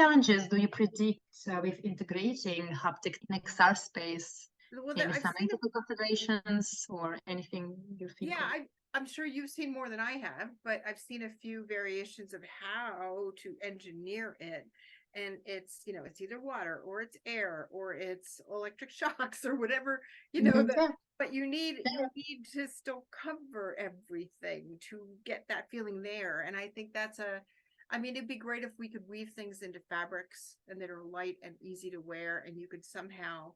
challenges do you predict with integrating haptic in XR space? Well, Maybe I've some seen ethical considerations or anything you think yeah, of? I'm sure you've seen more than I have, but I've seen a few variations of how to engineer it. And it's, it's either water or it's air or it's electric shocks or whatever, Yeah. but you Yeah. need to still cover everything to get that feeling there. And I think I mean, it'd be great if we could weave things into fabrics and that are light and easy to wear, and you could somehow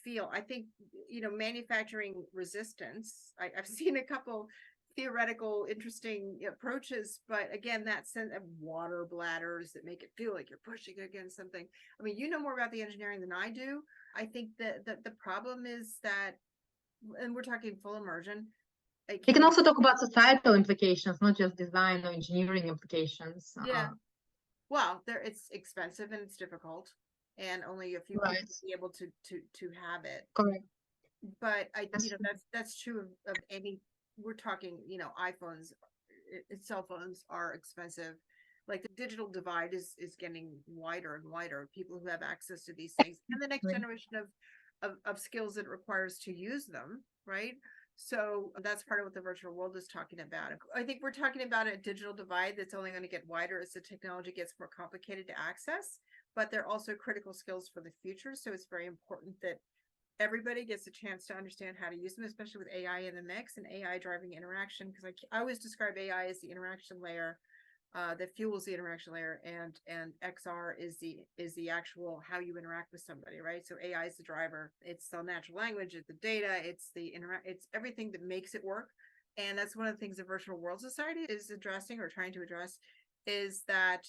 feel. I think, manufacturing resistance. I've seen a couple theoretical, interesting approaches, but again, that sense of water bladders that make it feel like you're pushing against something. I mean, you know more about the engineering than I do. I think that the problem is that, and we're talking full immersion. You can also talk about societal implications, not just design or engineering implications. Yeah. Well, it's expensive and it's difficult, and only a few Right. people will be able to have it. Correct. But That's true. that's true of any. We're talking, iPhones, cell phones are expensive. Like the digital divide is getting wider and wider. People who have access to these things, and the next generation of skills that it requires to use them, right? So that's part of what the virtual world is talking about. I think we're talking about a digital divide that's only going to get wider as the technology gets more complicated to access, but they're also critical skills for the future. So it's very important that everybody gets a chance to understand how to use them, especially with AI in the mix and AI driving interaction. Because I always describe AI as the interaction layer that fuels the interaction layer, and XR is the actual how you interact with somebody, right? So AI is the driver. It's the natural language, it's the data, it's everything that makes it work. And that's one of the things the virtual world society is addressing or trying to address, is that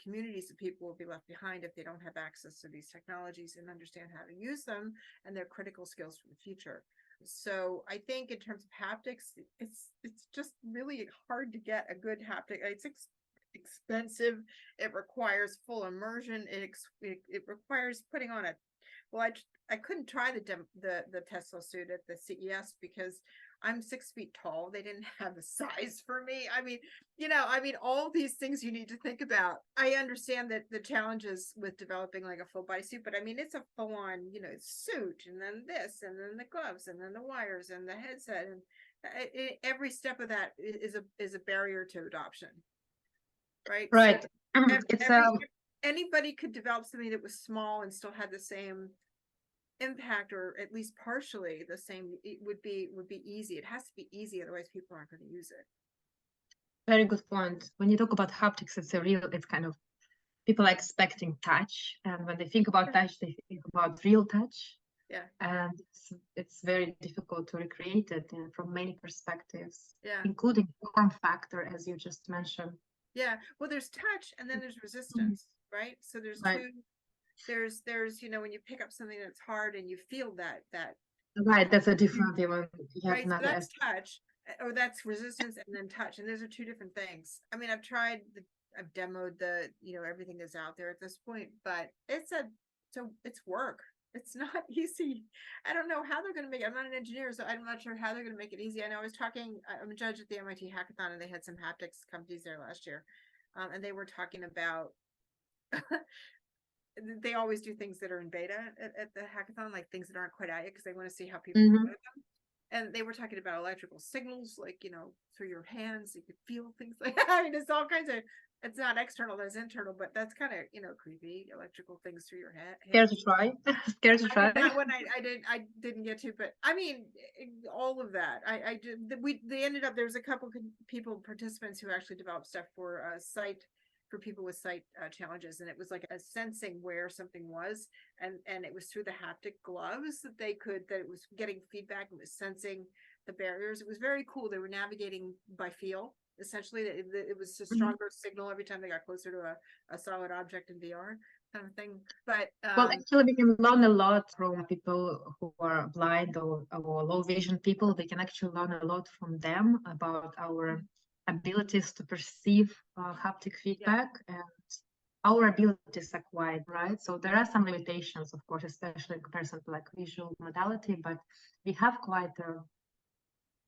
communities of people will be left behind if they don't have access to these technologies and understand how to use them, and they're critical skills for the future. So I think in terms of haptics, it's just really hard to get a good haptic. It's expensive. It requires full immersion. It requires putting on well, I couldn't try the Tesla suit at the CES because I'm 6 feet tall. They didn't have a size for me. I mean, all these things you need to think about. I understand that the challenges with developing like a full body suit, but I mean, it's a full on, suit, and then this, and then the gloves, and then the wires, and the headset, and every step of that is a barrier to adoption, right? Right. So It's anybody could develop something that was small and still had the same impact, or at least partially the same. It would be easy. It has to be easy, otherwise people aren't going to use it. very good point. When you talk about haptics, it's kind of, people are expecting touch, and when they think about touch, they think about real touch. Yeah. And it's very difficult to recreate it from many perspectives, Yeah, including form factor, as you just mentioned. yeah. Well, there's touch, and then there's resistance, right? So there's Right. there's when you pick up something that's hard and you feel that Right, that's a different one. right. So that's touch, or that's resistance, and then touch, and those are two different things. I mean, I've demoed the everything that's out there at this point, but it's work. It's not easy. I don't know how they're going to make it. I'm not an engineer, so I'm not sure how they're going to make it easy. I know I'm a judge at the MIT hackathon, and they had some haptics companies there last year, and they were talking about they always do things that are in beta at the hackathon, like things that aren't quite out yet, because they want to see how people do them. And they were talking about electrical signals, like, through your hands, you could feel things like that. I mean, it's all kinds of, it's not external, there's internal, but that's kind of, creepy, electrical things through your head. Scared to try. Scared to try. That one I didn't get to, but I mean, all of that. They ended up, there was a couple participants who actually developed stuff for for people with sight challenges, and it was like a sensing where something was, and it was through the haptic gloves that it was getting feedback. It was sensing the barriers. It was very cool. They were navigating by feel, essentially. It was a stronger signal every time they got closer to a solid object in VR kind of thing. But well, actually, we can learn a lot from people who are blind or low vision people. We can actually learn a lot from them about our abilities to perceive haptic feedback, and our abilities are quite right. So there are some limitations, of course, especially in comparison to like visual modality, but we have quite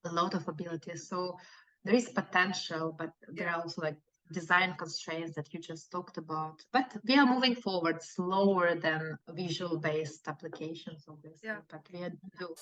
a lot of abilities. So there is potential, but there are also like design constraints that you just talked about. But we are moving forward slower than visual-based applications, obviously, Yeah. but we do.